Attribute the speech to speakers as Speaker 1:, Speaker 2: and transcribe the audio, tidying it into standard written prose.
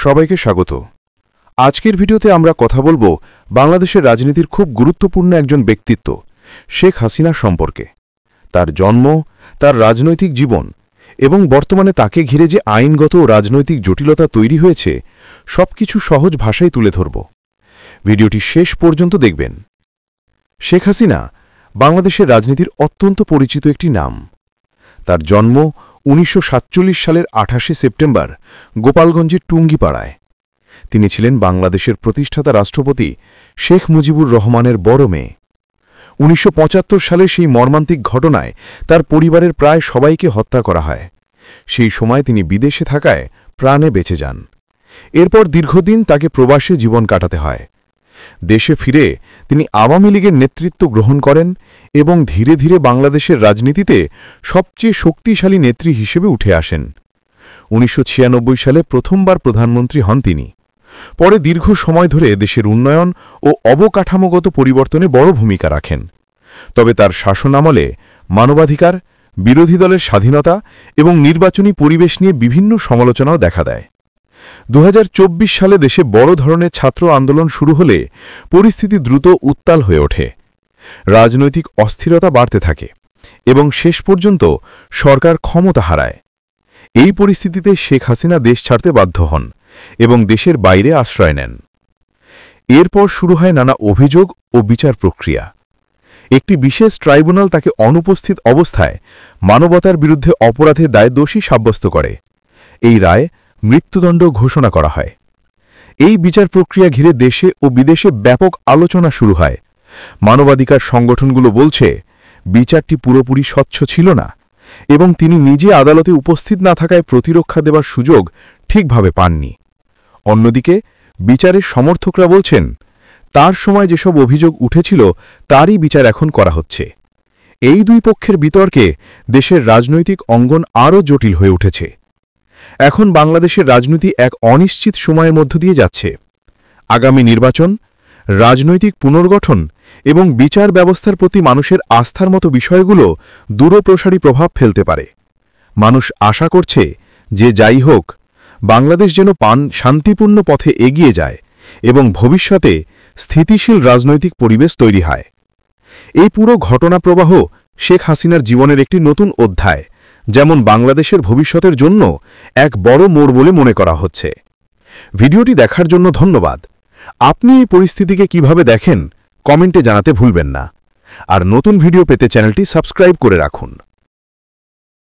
Speaker 1: সবাইকে স্বাগত। আজকের ভিডিওতে আমরা কথা বলবো বাংলাদেশের রাজনীতির খুব গুরুত্বপূর্ণ একজন ব্যক্তিত্ব শেখ হাসিনা সম্পর্কে। তার জন্ম, তার রাজনৈতিক জীবন এবং বর্তমানে তাকে ঘিরে যে আইনগত ও রাজনৈতিক জটিলতা তৈরি হয়েছে সবকিছু সহজ ভাষায় তুলে ধরব। ভিডিওটি শেষ পর্যন্ত দেখবেন। শেখ হাসিনা বাংলাদেশের রাজনীতির অত্যন্ত পরিচিত একটি নাম। তার জন্ম ১৯৪৭ সালের ২৮ সেপ্টেম্বর গোপালগঞ্জের টুঙ্গিপাড়ায়। তিনি ছিলেন বাংলাদেশের প্রতিষ্ঠাতা রাষ্ট্রপতি শেখ মুজিবুর রহমানের বড় মেয়ে। ১৯৭৫ সালে সেই মর্মান্তিক ঘটনায় তার পরিবারের প্রায় সবাইকে হত্যা করা হয়। সেই সময় তিনি বিদেশে থাকায় প্রাণে বেঁচে যান। এরপর দীর্ঘদিন তাকে প্রবাসে জীবন কাটাতে হয়। দেশে ফিরে তিনি আওয়ামী লীগের নেতৃত্ব গ্রহণ করেন এবং ধীরে ধীরে বাংলাদেশের রাজনীতিতে সবচেয়ে শক্তিশালী নেত্রী হিসেবে উঠে আসেন। ১৯৯৬ সালে প্রথমবার প্রধানমন্ত্রী হন তিনি। পরে দীর্ঘ সময় ধরে দেশের উন্নয়ন ও অবকাঠামোগত পরিবর্তনে বড় ভূমিকা রাখেন। তবে তার শাসনামলে মানবাধিকার, বিরোধী দলের স্বাধীনতা এবং নির্বাচনী পরিবেশ নিয়ে বিভিন্ন সমালোচনাও দেখা দেয়। ২০২৪ সালে দেশে বড় ধরনের ছাত্র আন্দোলন শুরু হলে পরিস্থিতি দ্রুত উত্তাল হয়ে ওঠে। রাজনৈতিক অস্থিরতা বাড়তে থাকে এবং শেষ পর্যন্ত সরকার ক্ষমতা হারায়। এই পরিস্থিতিতে শেখ হাসিনা দেশ ছাড়তে বাধ্য হন এবং দেশের বাইরে আশ্রয় নেন। এরপর শুরু হয় নানা অভিযোগ ও বিচার প্রক্রিয়া। একটি বিশেষ ট্রাইব্যুনাল তাকে অনুপস্থিত অবস্থায় মানবতার বিরুদ্ধে অপরাধের দায়ে দোষী সাব্যস্ত করে। এই রায় মৃত্যুদণ্ড ঘোষণা করা হয়। এই বিচার প্রক্রিয়া ঘিরে দেশে ও বিদেশে ব্যাপক আলোচনা শুরু হয়। মানবাধিকার সংগঠনগুলো বলছে বিচারটি পুরোপুরি স্বচ্ছ ছিল না এবং তিনি নিজে আদালতে উপস্থিত না থাকায় প্রতিরক্ষা দেবার সুযোগ ঠিকভাবে পাননি। অন্যদিকে বিচারের সমর্থকরা বলছেন তার সময় যেসব অভিযোগ উঠেছিল তারই বিচার এখন করা হচ্ছে। এই দুই পক্ষের বিতর্কে দেশের রাজনৈতিক অঙ্গন আরও জটিল হয়ে উঠেছে। এখন বাংলাদেশের রাজনীতি এক অনিশ্চিত সময়ের মধ্য দিয়ে যাচ্ছে। আগামী নির্বাচন, রাজনৈতিক পুনর্গঠন এবং বিচার ব্যবস্থার প্রতি মানুষের আস্থার মতো বিষয়গুলো দূরপ্রসারী প্রভাব ফেলতে পারে। মানুষ আশা করছে যে যাই হোক, বাংলাদেশ যেন শান্তিপূর্ণ পথে এগিয়ে যায় এবং ভবিষ্যতে স্থিতিশীল রাজনৈতিক পরিবেশ তৈরি হয়। এই পুরো ঘটনা প্রবাহ শেখ হাসিনার জীবনের একটি নতুন অধ্যায়, যেমন বাংলাদেশের ভবিষ্যতের জন্য এক বড় মোড় বলে মনে করা হচ্ছে। ভিডিওটি দেখার জন্য ধন্যবাদ। আপনি এই পরিস্থিতিকে কিভাবে দেখেন কমেন্টে জানাতে ভুলবেন না। আর নতুন ভিডিও পেতে চ্যানেলটি সাবস্ক্রাইব করে রাখুন।